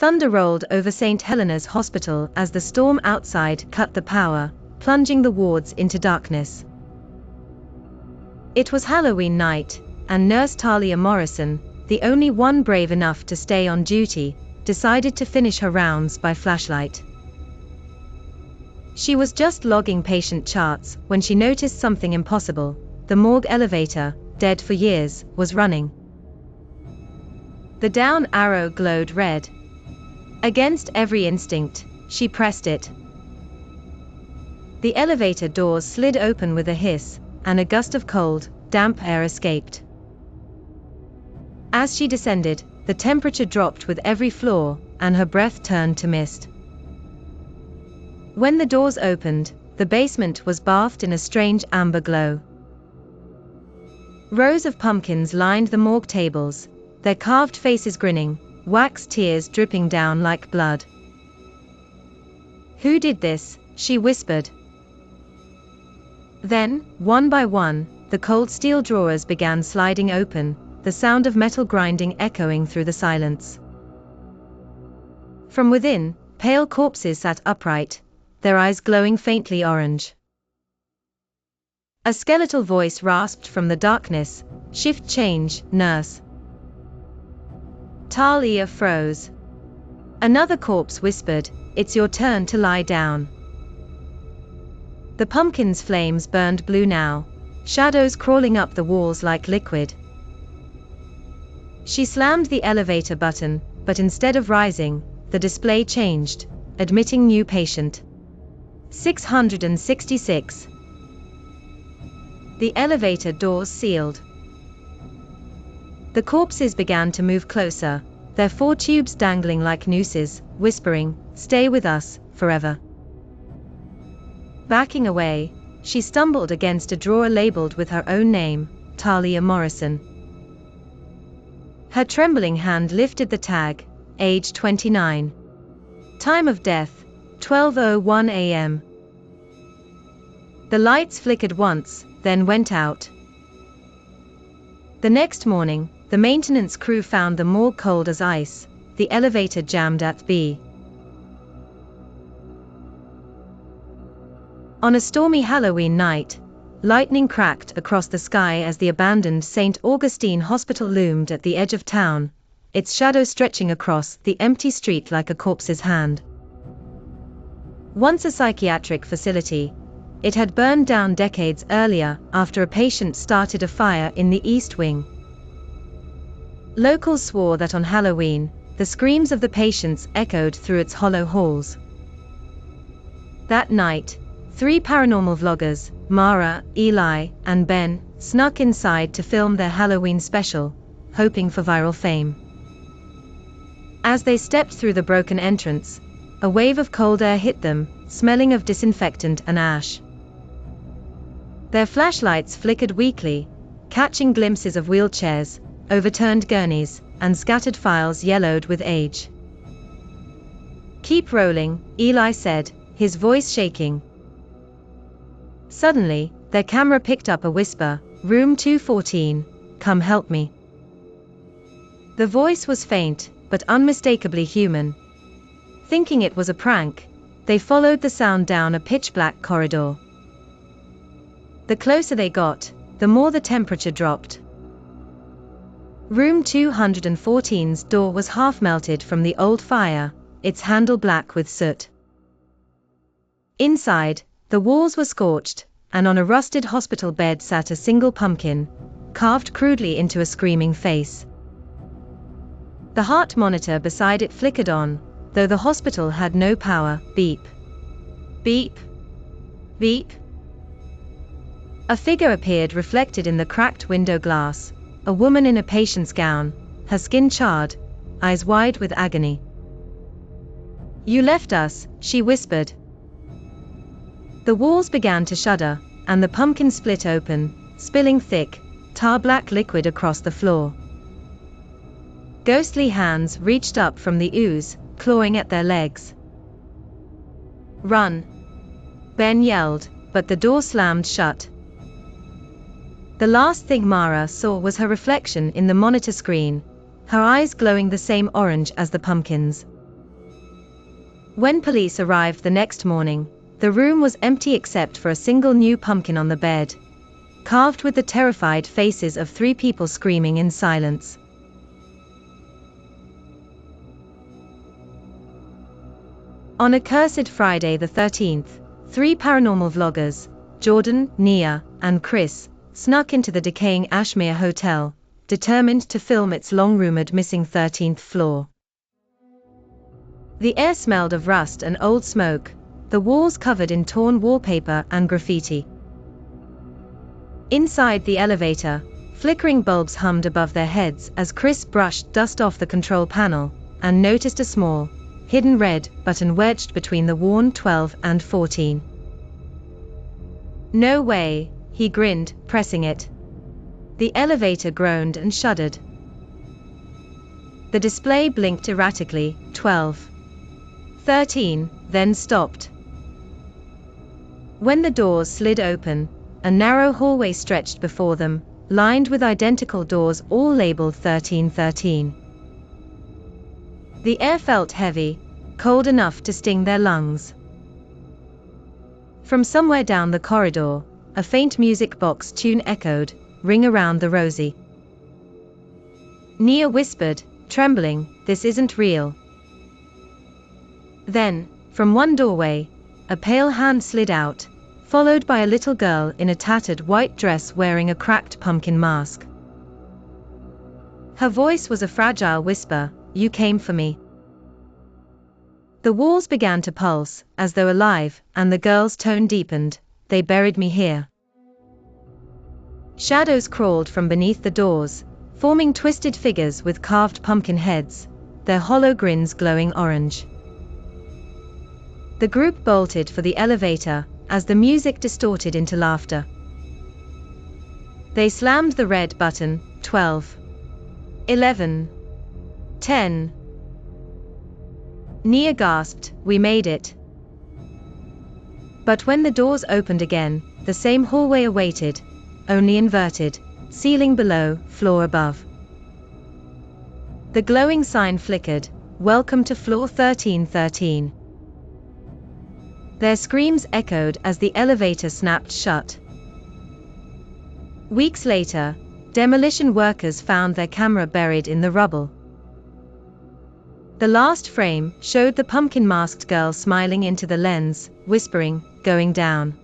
Thunder rolled over St. Helena's Hospital as the storm outside cut the power, plunging the wards into darkness. It was Halloween night, and Nurse Talia Morrison, the only one brave enough to stay on duty, decided to finish her rounds by flashlight. She was just logging patient charts when she noticed something impossible. The morgue elevator, dead for years, was running. The down arrow glowed red. Against every instinct, she pressed it. The elevator doors slid open with a hiss, and a gust of cold, damp air escaped. As she descended, the temperature dropped with every floor, and her breath turned to mist. When the doors opened, the basement was bathed in a strange amber glow. Rows of pumpkins lined the morgue tables, their carved faces grinning, wax tears dripping down like blood. "Who did this?" she whispered. Then, one by one, the cold steel drawers began sliding open, the sound of metal grinding echoing through the silence. From within, pale corpses sat upright, their eyes glowing faintly orange. A skeletal voice rasped from the darkness, "Shift change, nurse." Talia froze. Another corpse whispered, "It's your turn to lie down." The pumpkin's flames burned blue now, shadows crawling up the walls like liquid. She slammed the elevator button, but instead of rising, the display changed, admitting new patient. 666. The elevator doors sealed. The corpses began to move closer, their 4 tubes dangling like nooses, whispering, "Stay with us, forever." Backing away, she stumbled against a drawer labeled with her own name, Talia Morrison. Her trembling hand lifted the tag, age 29. Time of death, 12:01 a.m. The lights flickered once, then went out. The next morning, the maintenance crew found the morgue cold as ice, the elevator jammed at B. On a stormy Halloween night, lightning cracked across the sky as the abandoned St. Augustine Hospital loomed at the edge of town, its shadow stretching across the empty street like a corpse's hand. Once a psychiatric facility, it had burned down decades earlier after a patient started a fire in the East Wing. Locals swore that on Halloween, the screams of the patients echoed through its hollow halls. That night, 3 paranormal vloggers, Mara, Eli, and Ben, snuck inside to film their Halloween special, hoping for viral fame. As they stepped through the broken entrance, a wave of cold air hit them, smelling of disinfectant and ash. Their flashlights flickered weakly, catching glimpses of wheelchairs, overturned gurneys, and scattered files yellowed with age. "Keep rolling," Eli said, his voice shaking. Suddenly, their camera picked up a whisper, "Room 214, come help me." The voice was faint, but unmistakably human. Thinking it was a prank, they followed the sound down a pitch-black corridor. The closer they got, the more the temperature dropped. Room 214's door was half melted from the old fire, its handle black with soot. Inside, the walls were scorched, and on a rusted hospital bed sat a single pumpkin, carved crudely into a screaming face. The heart monitor beside it flickered on, though the hospital had no power. Beep. Beep. Beep. A figure appeared reflected in the cracked window glass, a woman in a patient's gown, her skin charred, eyes wide with agony. "You left us," she whispered. The walls began to shudder, and the pumpkin split open, spilling thick, tar-black liquid across the floor. Ghostly hands reached up from the ooze, clawing at their legs. "Run!" Ben yelled, but the door slammed shut. The last thing Mara saw was her reflection in the monitor screen, her eyes glowing the same orange as the pumpkins. When police arrived the next morning, the room was empty except for a single new pumpkin on the bed, carved with the terrified faces of 3 people screaming in silence. On accursed Friday the 13th, 3 paranormal vloggers, Jordan, Nia, and Chris, snuck into the decaying Ashmere Hotel, determined to film its long-rumored missing 13th floor. The air smelled of rust and old smoke, the walls covered in torn wallpaper and graffiti. Inside the elevator, flickering bulbs hummed above their heads as Chris brushed dust off the control panel, and noticed a small, hidden red button wedged between the worn 12 and 14. "No way," he grinned, pressing it. The elevator groaned and shuddered. The display blinked erratically, 12. 13, then stopped. When the doors slid open, a narrow hallway stretched before them, lined with identical doors all labeled 1313. The air felt heavy, cold enough to sting their lungs. From somewhere down the corridor, a faint music box tune echoed, "Ring Around the Rosie." Nia whispered, trembling, "This isn't real." Then, from one doorway, a pale hand slid out, followed by a little girl in a tattered white dress wearing a cracked pumpkin mask. Her voice was a fragile whisper, "You came for me." The walls began to pulse, as though alive, and the girl's tone deepened, "They buried me here." Shadows crawled from beneath the doors, forming twisted figures with carved pumpkin heads, their hollow grins glowing orange. The group bolted for the elevator, as the music distorted into laughter. They slammed the red button, 12. 11. 10. Nia gasped, "We made it." But when the doors opened again, the same hallway awaited, only inverted, ceiling below, floor above. The glowing sign flickered, "Welcome to floor 1313. Their screams echoed as the elevator snapped shut. Weeks later, demolition workers found their camera buried in the rubble. The last frame showed the pumpkin-masked girl smiling into the lens, whispering, "Going down."